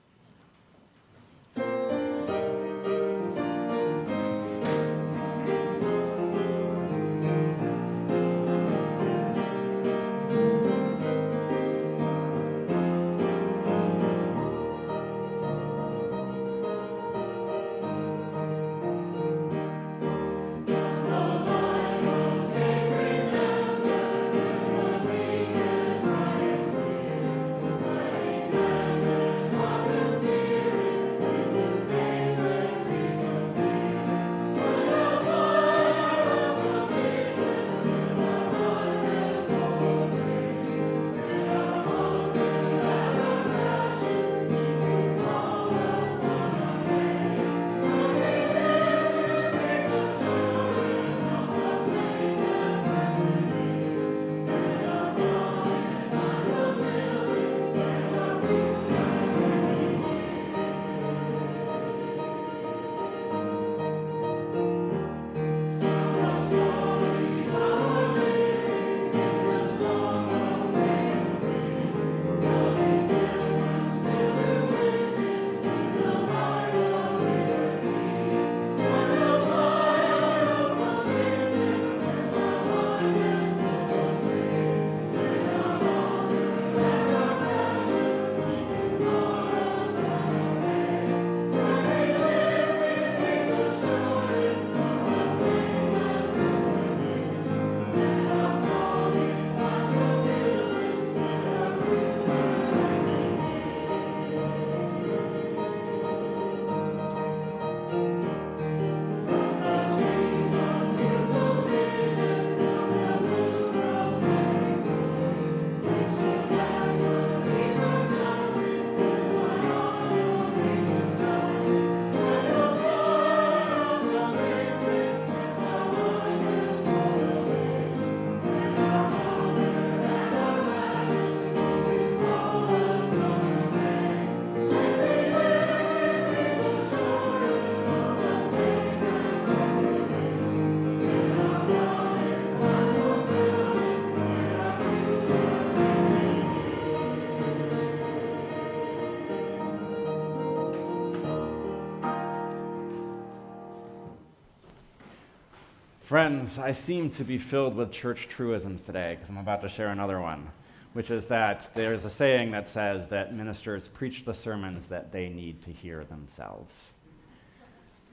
Friends, I seem to be filled with church truisms today because I'm about to share another one, which is that there's a saying that says that ministers preach the sermons that they need to hear themselves.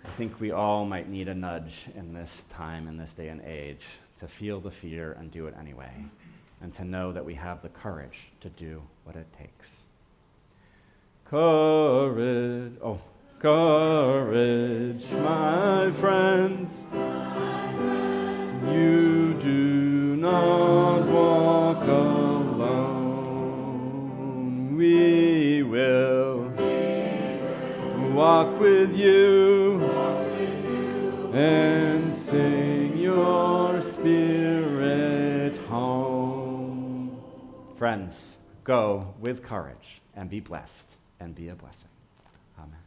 I think we all might need a nudge in this time, in this day and age, to feel the fear and do it anyway, and to know that we have the courage to do what it takes. Courage, courage, my friends. You do not walk alone. We will walk with you and sing your spirit home. Friends, go with courage and be blessed and be a blessing. Amen.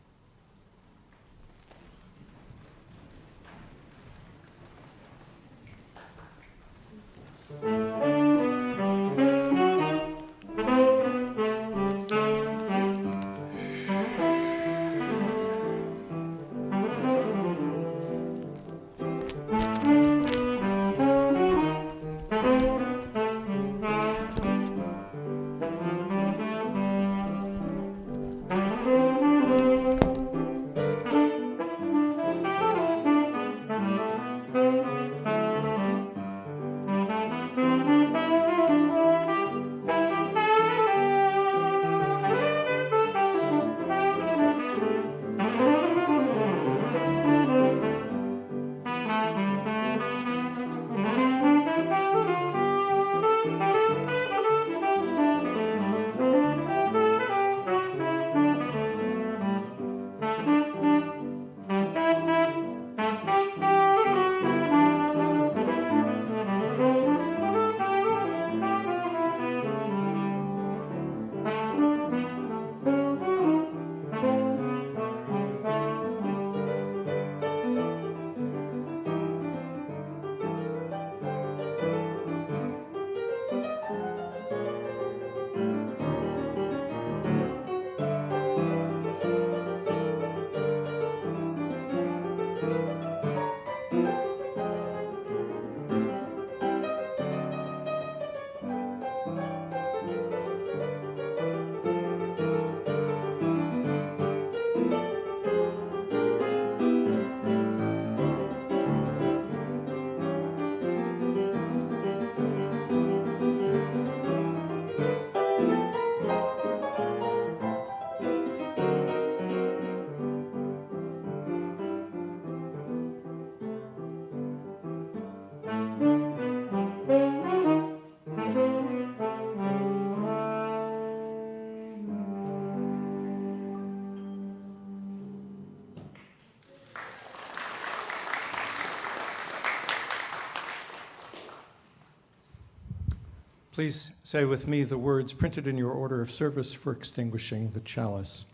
Please say with me the words printed in your order of service for extinguishing the chalice.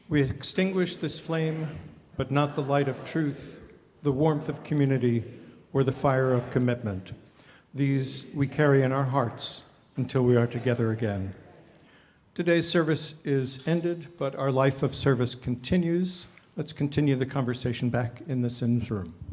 We extinguish this flame, but not the light of truth, the warmth of community, or the fire of commitment. These we carry in our hearts until we are together again. Today's service is ended, but our life of service continues. Let's continue the conversation back in the Sims room.